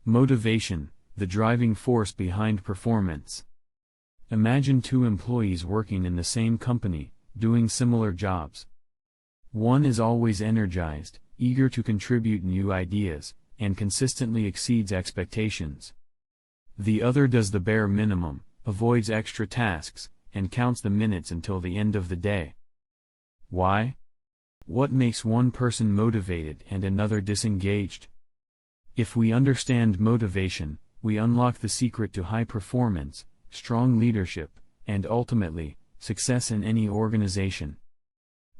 Motivation, the driving force behind performance. Imagine two employees working in the same company, doing similar jobs. One is always energized, eager to contribute new ideas, and consistently exceeds expectations. The other does the bare minimum, avoids extra tasks, and counts the minutes until the end of the day. Why? What makes one person motivated and another disengaged? If we understand motivation, we unlock the secret to high performance, strong leadership, and ultimately, success in any organization.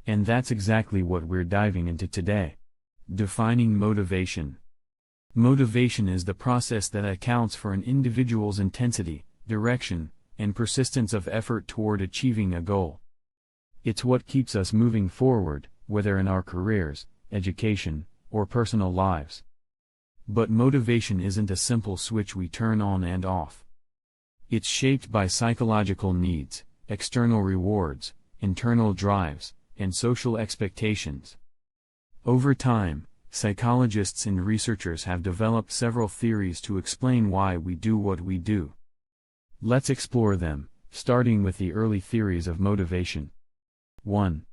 And that's exactly what we're diving into today. Defining motivation. Motivation is the process that accounts for an individual's intensity, direction, and persistence of effort toward achieving a goal. It's what keeps us moving forward, whether in our careers, education, or personal lives. But motivation isn't a simple switch we turn on and off. It's shaped by psychological needs, external rewards, internal drives, and social expectations. Over time, psychologists and researchers have developed several theories to explain why we do what we do. Let's explore them, starting with the early theories of motivation. 1.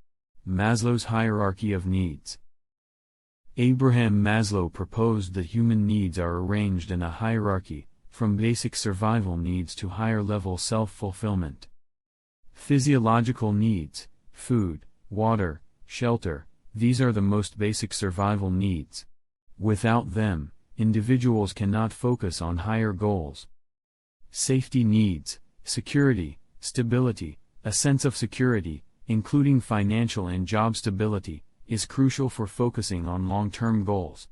Maslow's hierarchy of needs. Abraham Maslow proposed that human needs are arranged in a hierarchy, from basic survival needs to higher-level self-fulfillment. Physiological needs, food, water, shelter, these are the most basic survival needs. Without them, individuals cannot focus on higher goals. Safety needs, security, stability, a sense of security, including financial and job stability, is crucial for focusing on long-term goals.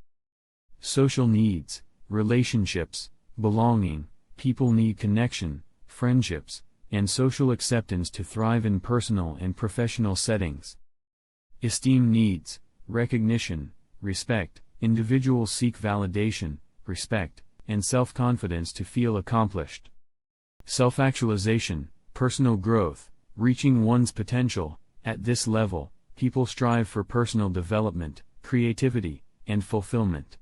Social needs, relationships, belonging, people need connection, friendships, and social acceptance to thrive in personal and professional settings. Esteem needs, recognition, respect, individuals seek validation, respect, and self-confidence to feel accomplished. Self-actualization, personal growth, reaching one's potential. At this level, people strive for personal development, creativity, and fulfillment.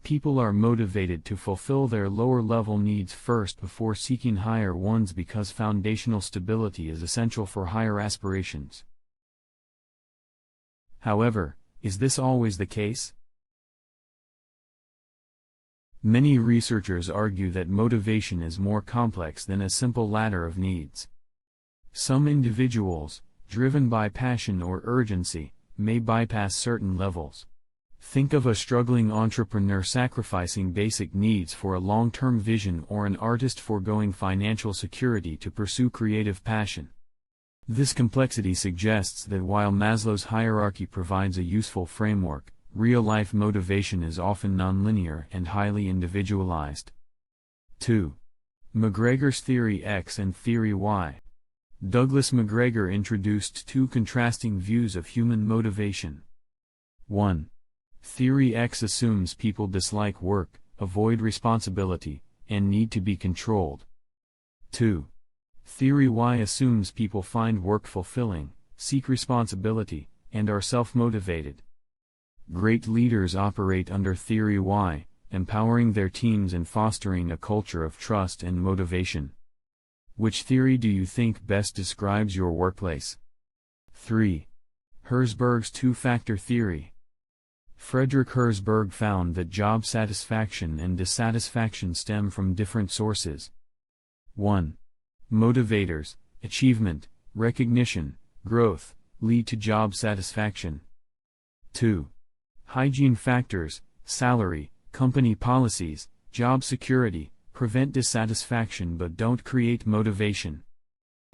People are motivated to fulfill their lower-level needs first before seeking higher ones because foundational stability is essential for higher aspirations. However, is this always the case? Many researchers argue that motivation is more complex than a simple ladder of needs. Some individuals, driven by passion or urgency, may bypass certain levels. Think of a struggling entrepreneur sacrificing basic needs for a long-term vision or an artist foregoing financial security to pursue creative passion. This complexity suggests that while Maslow's hierarchy provides a useful framework, real-life motivation is often nonlinear and highly individualized. 2. McGregor's Theory X and Theory Y. Douglas McGregor introduced two contrasting views of human motivation. 1. Theory X assumes people dislike work, avoid responsibility, and need to be controlled. 2. Theory Y assumes people find work fulfilling, seek responsibility, and are self-motivated. Great leaders operate under Theory Y, empowering their teams and fostering a culture of trust and motivation. Which theory do you think best describes your workplace? 3. Herzberg's two-factor theory. Frederick Herzberg found that job satisfaction and dissatisfaction stem from different sources. 1. Motivators, achievement, recognition, growth, lead to job satisfaction. 2. Hygiene factors, salary, company policies, job security, prevent dissatisfaction but don't create motivation.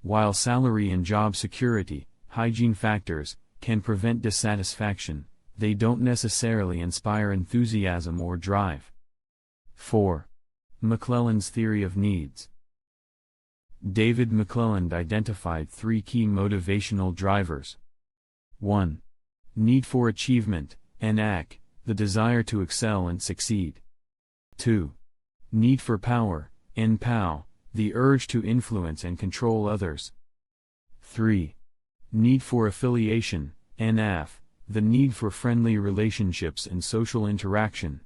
While salary and job security, hygiene factors, can prevent dissatisfaction, they don't necessarily inspire enthusiasm or drive. 4. McClelland's theory of needs. David McClelland identified three key motivational drivers. 1. Need for achievement, NAC, the desire to excel and succeed. 2. Need for power, NPOW, the urge to influence and control others. 3. Need for affiliation, NAF, the need for friendly relationships and social interaction.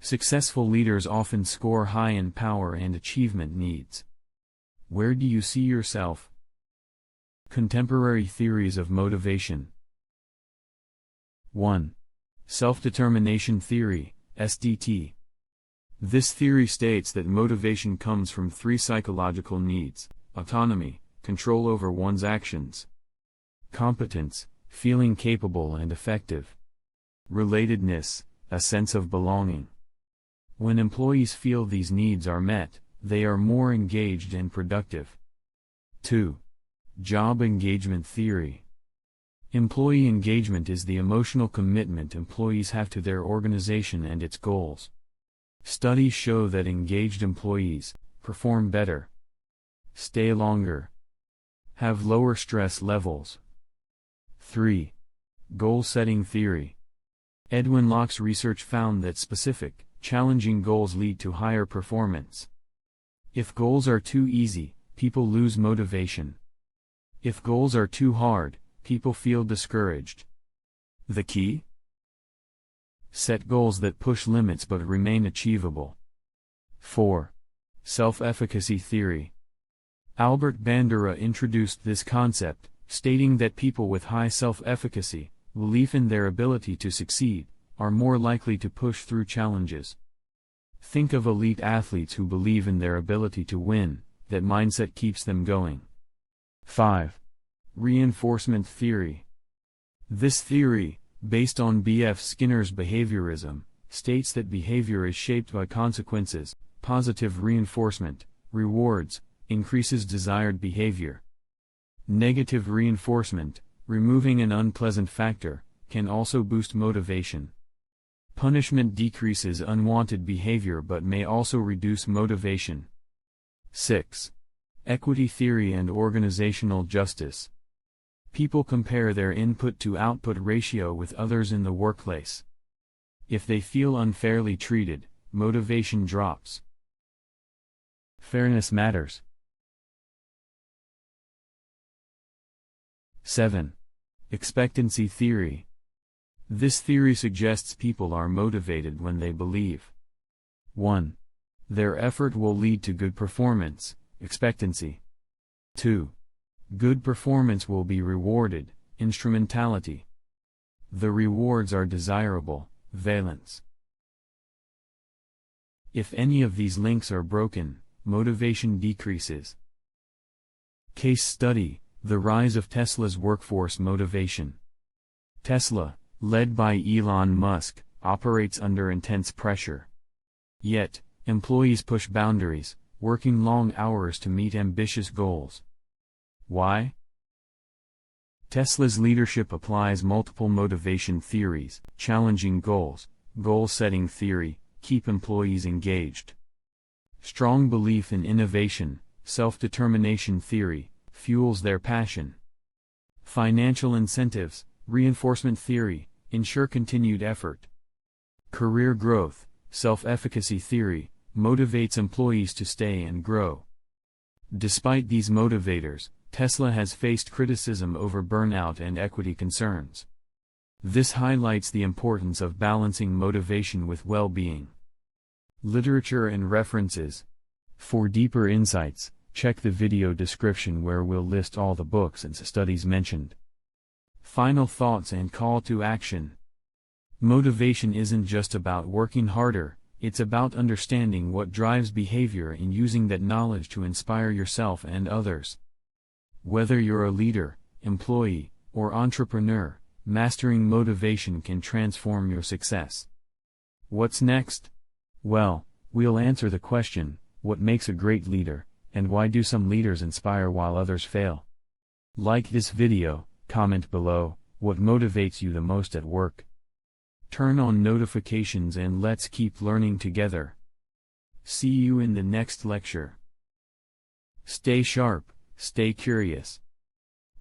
Successful leaders often score high in power and achievement needs. Where do you see yourself? Contemporary theories of motivation. 1. Self-determination theory, SDT. This theory states that motivation comes from three psychological needs: autonomy, control over one's actions; competence, feeling capable and effective; relatedness, a sense of belonging. When employees feel these needs are met, they are more engaged and productive. 2. Job engagement theory. Employee engagement is the emotional commitment employees have to their organization and its goals. Studies show that engaged employees perform better, stay longer, have lower stress levels. 3. Goal-setting theory. Edwin Locke's research found that specific, challenging goals lead to higher performance. If goals are too easy, people lose motivation. If goals are too hard, people feel discouraged. The key? Set goals that push limits but remain achievable. 4. Self-efficacy theory. Albert Bandura introduced this concept, stating that people with high self-efficacy, belief in their ability to succeed, are more likely to push through challenges. Think of elite athletes who believe in their ability to win. That mindset keeps them going. 5. Reinforcement theory. This theory, based on B.F. Skinner's behaviorism, states that behavior is shaped by consequences. Positive reinforcement, rewards, increases desired behavior. Negative reinforcement, removing an unpleasant factor, can also boost motivation. Punishment decreases unwanted behavior but may also reduce motivation. 6. Equity theory and organizational justice. People compare their input to output ratio with others in the workplace. If they feel unfairly treated, motivation drops. Fairness matters. 7. Expectancy theory. This theory suggests people are motivated when they believe 1. Their effort will lead to good performance, expectancy. 2. Good performance will be rewarded, instrumentality. The rewards are desirable, valence. If any of these links are broken, motivation decreases. Case study: the rise of Tesla's workforce motivation. Tesla, led by Elon Musk, operates under intense pressure. Yet, employees push boundaries, working long hours to meet ambitious goals. Why? Tesla's leadership applies multiple motivation theories: challenging goals, goal-setting theory, keep employees engaged. Strong belief in innovation, self-determination theory, fuels their passion. Financial incentives, reinforcement theory, ensure continued effort. Career growth, self-efficacy theory, motivates employees to stay and grow. Despite these motivators, Tesla has faced criticism over burnout and equity concerns. This highlights the importance of balancing motivation with well-being. Literature and references. For deeper insights, check the video description where we'll list all the books and studies mentioned. Final thoughts and call to action. Motivation isn't just about working harder, it's about understanding what drives behavior and using that knowledge to inspire yourself and others. Whether you're a leader, employee, or entrepreneur, mastering motivation can transform your success. What's next? Well, we'll answer the question, what makes a great leader, and why do some leaders inspire while others fail? Like this video, comment below, what motivates you the most at work? Turn on notifications and let's keep learning together. See you in the next lecture. Stay sharp, stay curious.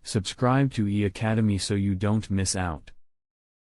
Subscribe to E Academy so you don't miss out.